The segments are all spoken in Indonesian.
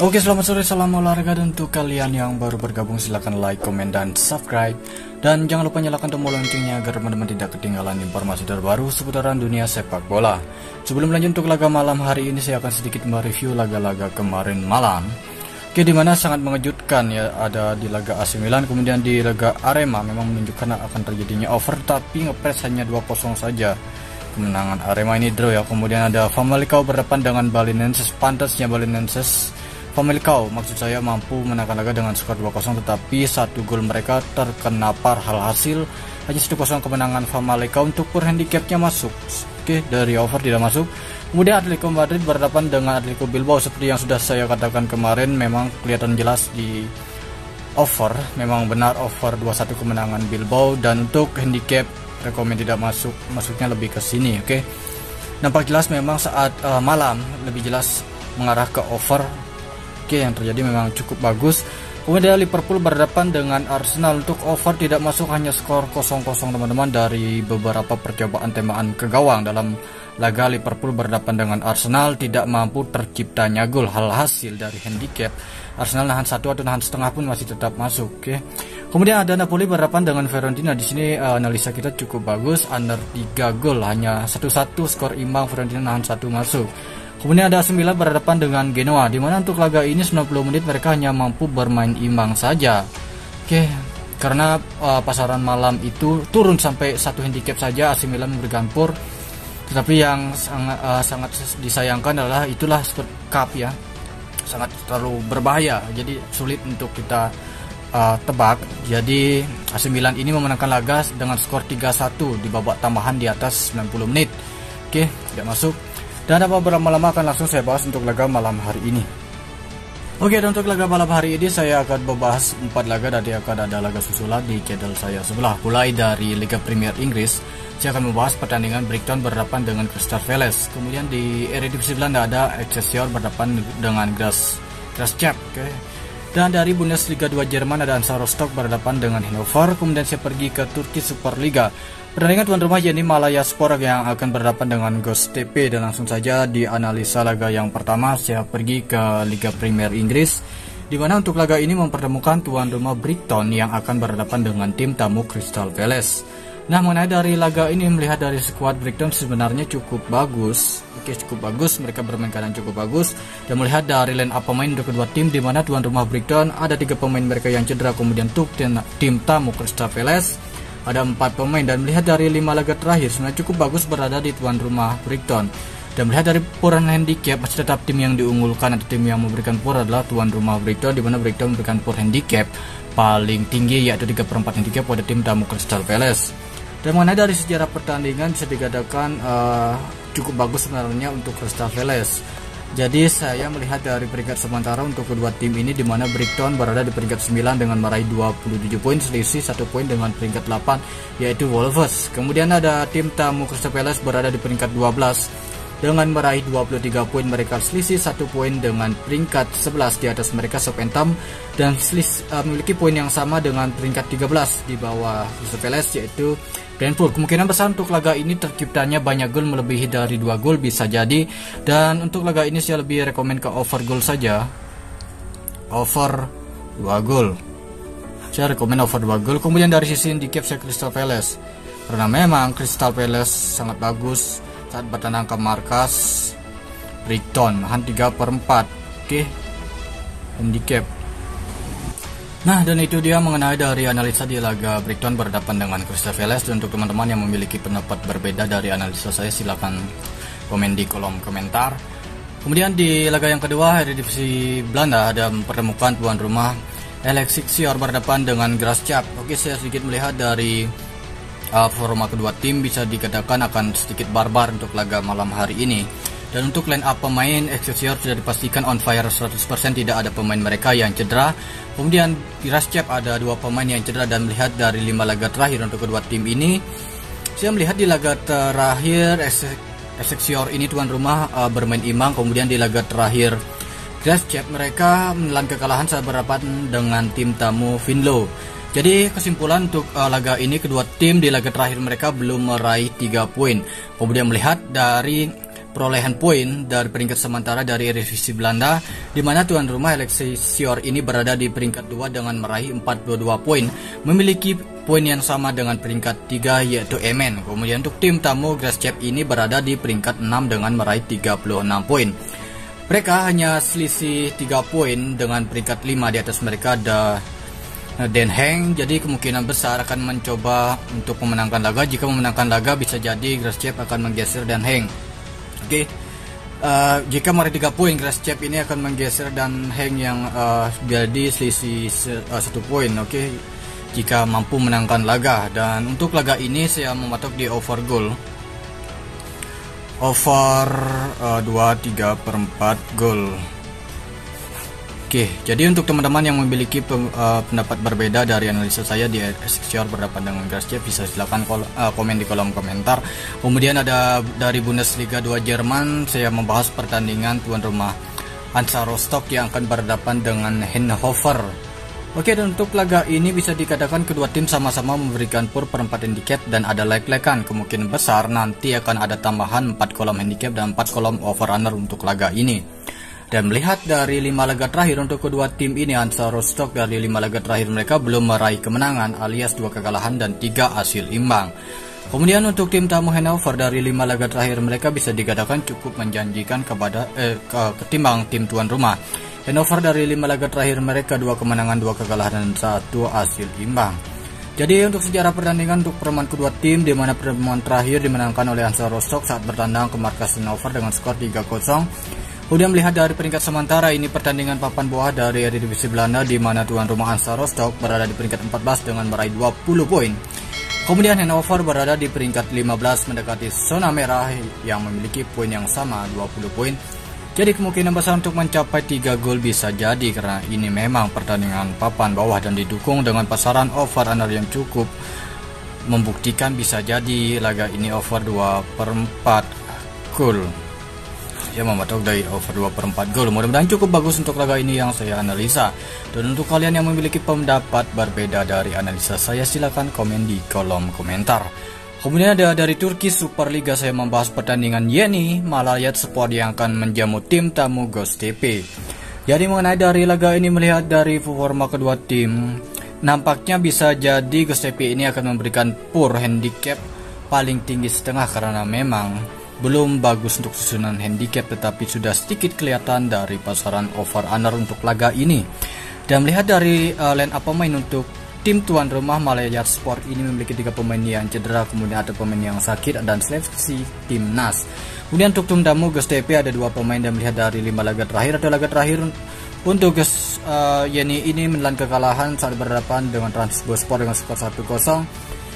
Oke, selamat sore, salam olahraga. Dan untuk kalian yang baru bergabung silahkan like, komen, dan subscribe. Dan jangan lupa nyalakan tombol loncengnya agar teman-teman tidak ketinggalan informasi terbaru seputaran dunia sepak bola. Sebelum lanjut untuk laga malam hari ini, saya akan sedikit mereview laga-laga kemarin malam. Oke, dimana sangat mengejutkan ya, ada di laga AC Milan, kemudian di laga Arema memang menunjukkan akan terjadinya over, tapi ngepres hanya 2-0 saja. Kemenangan Arema ini draw ya. Kemudian ada Famalicão berdepan dengan Belenenses, pantasnya Belenenses Famalicão maksud saya mampu menangkan laga dengan skor 2-0, tetapi satu gol mereka terkena par. Hal hasil hanya 1-0 kemenangan Famalicão. Untuk per handicapnya masuk. Oke, dari over tidak masuk. Kemudian Atletico Madrid berhadapan dengan Atletico Bilbao. Seperti yang sudah saya katakan kemarin, memang kelihatan jelas di over, memang benar over 2-1 kemenangan Bilbao. Dan untuk handicap rekomen tidak masuk, masuknya lebih ke sini. Oke, nampak jelas memang saat malam lebih jelas mengarah ke over. Oke, yang terjadi memang cukup bagus. Kemudian Liverpool berhadapan dengan Arsenal. Untuk over tidak masuk, hanya skor 0-0 teman-teman dari beberapa percobaan tembakan ke gawang dalam laga Liverpool berhadapan dengan Arsenal, tidak mampu terciptanya gol. Hal hasil dari handicap Arsenal nahan 1 atau nahan setengah pun masih tetap masuk. Oke. Kemudian ada Napoli berhadapan dengan Fiorentina. Di sini analisa kita cukup bagus, under 3 gol, hanya 1-1 skor imbang, Fiorentina nahan 1 masuk. Kemudian ada AC Milan berhadapan dengan Genoa, di mana untuk laga ini 90 menit mereka hanya mampu bermain imbang saja. Oke, karena pasaran malam itu turun sampai 1 handicap saja, AC Milan memberikan pur. Tetapi yang sangat disayangkan adalah itulah cup ya, sangat terlalu berbahaya, jadi sulit untuk kita tebak. Jadi AC Milan ini memenangkan laga dengan skor 3-1 di babak tambahan di atas 90 menit. Oke, tidak masuk. Dan apa berlama-lama akan langsung saya bahas untuk laga malam hari ini. Oke, dan untuk laga malam hari ini saya akan membahas 4 laga, dan akan ada laga susulan di channel saya sebelah. Mulai dari Liga Premier Inggris, saya akan membahas pertandingan Brighton berhadapan dengan Crystal Palace. Kemudian di Eredivisie Belanda ada Excelsior berhadapan dengan Graafschap. Oke. Dan dari Bundesliga 2 Jerman ada Hansa Rostock berhadapan dengan Hannover. Kemudian saya pergi ke Turki Superliga. Pertandingan tuan rumah yakni Malatyaspor yang akan berhadapan dengan Göztepe. Dan langsung saja di analisa laga yang pertama, saya pergi ke Liga Premier Inggris, di mana untuk laga ini mempertemukan tuan rumah Brighton yang akan berhadapan dengan tim tamu Crystal Palace. Nah, mengenai dari laga ini, melihat dari skuad Brighton sebenarnya cukup bagus. Oke, cukup bagus, mereka bermain keadaan cukup bagus. Dan melihat dari line up pemain untuk kedua tim, di mana tuan rumah Brighton ada 3 pemain mereka yang cedera. Kemudian untuk tim tamu Crystal Palace ada 4 pemain. Dan melihat dari 5 laga terakhir sebenarnya cukup bagus berada di tuan rumah Brighton. Dan melihat dari puran handicap, masih tetap tim yang diunggulkan atau tim yang memberikan pur adalah tuan rumah Brighton, di mana Brighton memberikan pur handicap paling tinggi yaitu 3/4 handicap pada tim tamu Crystal Palace. Dan mengenai dari sejarah pertandingan bisa dikatakan cukup bagus sebenarnya untuk Crystal Palace. Jadi saya melihat dari peringkat sementara untuk kedua tim ini, di mana Brighton berada di peringkat 9 dengan meraih 27 poin, selisih 1 poin dengan peringkat 8 yaitu Wolves. Kemudian ada tim tamu Crystal Palace berada di peringkat 12 dengan meraih 23 poin, mereka selisih 1 poin dengan peringkat 11 di atas mereka Southampton, dan memiliki poin yang sama dengan peringkat 13 di bawah Crystal Palace yaitu Brentford. Kemungkinan besar untuk laga ini terciptanya banyak gol, melebihi dari 2 gol bisa jadi. Dan untuk laga ini saya lebih rekomen ke over gol saja. Over 2 gol. Saya rekomen over 2 gol. Kemudian dari sisi handicap saya Crystal Palace, karena memang Crystal Palace sangat bagus saat bertandang ke markas Brighton, nahan 3/4. Oke, handicap. Nah, dan itu dia mengenai dari analisa di laga Brighton berhadapan dengan Crystal Palace. Dan untuk teman-teman yang memiliki pendapat berbeda dari analisa saya, silakan komen di kolom komentar. Kemudian di laga yang kedua Eredivisie Belanda ada mempertemukan tuan rumah Excelsior berhadapan dengan Graafschap. Oke, saya sedikit melihat dari performa kedua tim, bisa dikatakan akan sedikit barbar untuk laga malam hari ini. Dan untuk line up pemain Excelsior sudah dipastikan on fire 100%, tidak ada pemain mereka yang cedera. Kemudian di Graafschap ada 2 pemain yang cedera. Dan melihat dari 5 laga terakhir untuk kedua tim ini, saya melihat di laga terakhir Excelsior ini tuan rumah bermain imbang. Kemudian di laga terakhir Graafschap mereka menelan kekalahan saat berhadapan dengan tim tamu Venlo. Jadi kesimpulan untuk laga ini, kedua tim di laga terakhir mereka belum meraih 3 poin. Kemudian melihat dari perolehan poin dari peringkat sementara dari Eredivisie Belanda, di mana tuan rumah Excelsior ini berada di peringkat 2 dengan meraih 42 poin, memiliki poin yang sama dengan peringkat 3 yaitu Emmen. Kemudian untuk tim tamu Graafschap ini berada di peringkat 6 dengan meraih 36 poin. Mereka hanya selisih 3 poin dengan peringkat 5 di atas mereka ada Den Haag. Jadi kemungkinan besar akan mencoba untuk memenangkan laga. Jika memenangkan laga bisa jadi Graafschap akan menggeser Den Haag. Oke. Jika meraih 3 poin, Graafschap ini akan menggeser Den Haag yang jadi selisih 1 poin. Oke. Jika mampu menangkan laga. Dan untuk laga ini saya mematok di over goal. Over 2,3/4 gol. Oke, jadi untuk teman-teman yang memiliki pendapat berbeda dari analisa saya di Excelsior berhadapan dengan Graafschap, bisa silakan komen di kolom komentar. Kemudian ada dari Bundesliga 2 Jerman, saya membahas pertandingan tuan rumah Hansa Rostock yang akan berhadapan dengan Hannover. Oke, dan untuk laga ini bisa dikatakan kedua tim sama-sama memberikan pur perempat handicap dan ada like-likean. Kemungkinan besar nanti akan ada tambahan 4 kolom handicap dan 4 kolom over-under untuk laga ini. Dan melihat dari 5 laga terakhir untuk kedua tim ini, Hansa Rostock dari 5 laga terakhir mereka belum meraih kemenangan alias 2 kekalahan dan 3 hasil imbang. Kemudian untuk tim tamu Hannover dari 5 laga terakhir mereka bisa dikatakan cukup menjanjikan ketimbang tim tuan rumah. Hannover dari 5 laga terakhir mereka 2 kemenangan, 2 kekalahan dan 1 hasil imbang. Jadi untuk sejarah pertandingan untuk pertemuan kedua tim, di mana pertemuan terakhir dimenangkan oleh Hansa Rostock saat bertandang ke markas Hannover dengan skor 3-0. Kemudian melihat dari peringkat sementara ini pertandingan papan bawah dari Eredivisie Belanda, di mana tuan rumah Hansa Rostock berada di peringkat 14 dengan meraih 20 poin. Kemudian Hannover berada di peringkat 15 mendekati zona merah yang memiliki poin yang sama 20 poin. Jadi kemungkinan besar untuk mencapai 3 gol bisa jadi karena ini memang pertandingan papan bawah dan didukung dengan pasaran over-under yang cukup membuktikan bisa jadi laga ini over 2/4 gol. Ya, mematok dari over 2/4 gol. Mudah-mudahan cukup bagus untuk laga ini yang saya analisa. Dan untuk kalian yang memiliki pendapat berbeda dari analisa saya, silakan komen di kolom komentar. Kemudian ada dari Turki Superliga, saya membahas pertandingan Yeni Malatyaspor yang akan menjamu tim tamu Göztepe. Jadi mengenai dari laga ini, melihat dari performa kedua tim, nampaknya bisa jadi Göztepe ini akan memberikan pur handicap paling tinggi setengah karena memang belum bagus untuk susunan handicap, tetapi sudah sedikit kelihatan dari pasaran over under untuk laga ini. Dan melihat dari line up pemain untuk tim tuan rumah Malatyaspor ini memiliki 3 pemain yang cedera, kemudian ada pemain yang sakit dan seleksi timnas. Kemudian untuk tim tamu Göztepe ada 2 pemain, dan melihat dari 5 laga terakhir, ada laga terakhir untuk Yeni ini menelan kekalahan saat berhadapan dengan Trabzonspor dengan skor 1-0.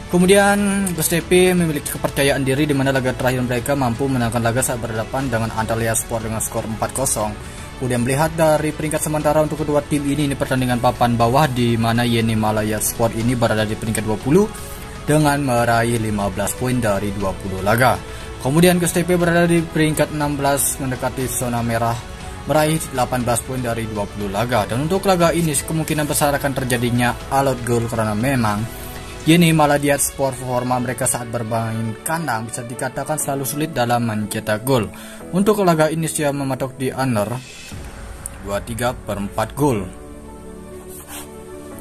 Kemudian Göztepe memiliki kepercayaan diri di mana laga terakhir mereka mampu menangkan laga saat berhadapan dengan Antalyaspor dengan skor 4-0. Kemudian melihat dari peringkat sementara untuk kedua tim ini pertandingan papan bawah, di mana Yeni Malatyaspor ini berada di peringkat 20 dengan meraih 15 poin dari 20 laga. Kemudian Göztepe berada di peringkat 16 mendekati zona merah, meraih 18 poin dari 20 laga. Dan untuk laga ini kemungkinan besar akan terjadinya alot gol karena memang Yeni Malatyaspor performa mereka saat bermain kandang bisa dikatakan selalu sulit dalam mencetak gol. Untuk laga ini saya mematok di under 2,3/4 gol.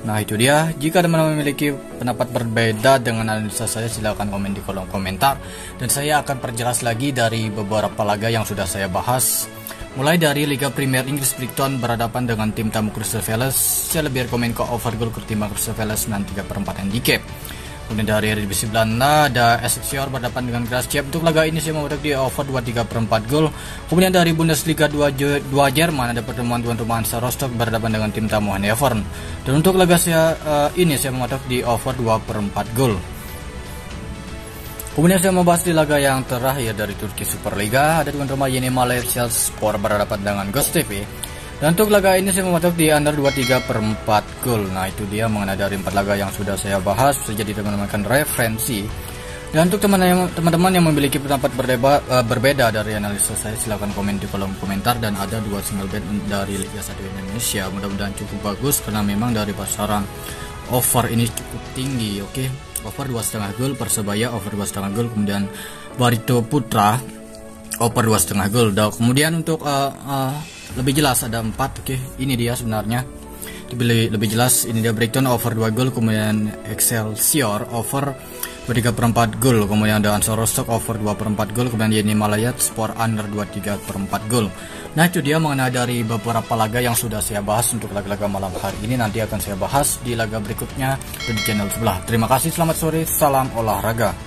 Nah itu dia, jika teman-teman memiliki pendapat berbeda dengan analisa saya, silahkan komen di kolom komentar. Dan saya akan perjelas lagi dari beberapa laga yang sudah saya bahas. Mulai dari Liga Premier Inggris, Brighton berhadapan dengan tim tamu Crystal Palace. Saya lebih rekomen ke over goal ketimbang Crystal Palace dan 3/4 handicap. Kemudian dari Eredivisie Belanda ada Excelsior berhadapan dengan Graafschap. Untuk laga ini saya membuat di over 2,3/4 gol. Kemudian dari Bundesliga 2 Jerman ada pertemuan tuan rumah Hansa Rostock berhadapan dengan tim tamu Hannover. Dan untuk laga ini saya mematok di over 2/4 gol. Kemudian saya membahas di laga yang terakhir dari Turki Superliga, ada tuan rumah Yeni Malatyaspor berhadapan dengan Göztepe. Dan untuk laga ini saya mematok di under 2,3/4 gol. Nah itu dia mengenai dari 4 laga yang sudah saya bahas, jadi teman-teman akan referensi. Dan untuk teman-teman yang memiliki pendapat berbeda dari analisa saya, silahkan komen di kolom komentar. Dan ada 2 single bet dari Liga 1 Indonesia, mudah-mudahan cukup bagus karena memang dari pasaran over ini cukup tinggi. Oke, over 2,5 gol Persebaya, over 2,5 gol. Kemudian Barito Putra over 2,5 gol. Dan kemudian untuk lebih jelas ada 4. Oke, ini dia sebenarnya lebih jelas. Ini dia Brighton over 2 gol, kemudian Excelsior over 2,3/4 gol, kemudian ada Ansor Rostock over 2/4 gol, kemudian Yeni Malayat Sport under 23/4 gol. Nah, itu dia mengenai dari beberapa laga yang sudah saya bahas untuk laga-laga malam hari ini. Nanti akan saya bahas di laga berikutnya di channel sebelah. Terima kasih, selamat sore, salam olahraga.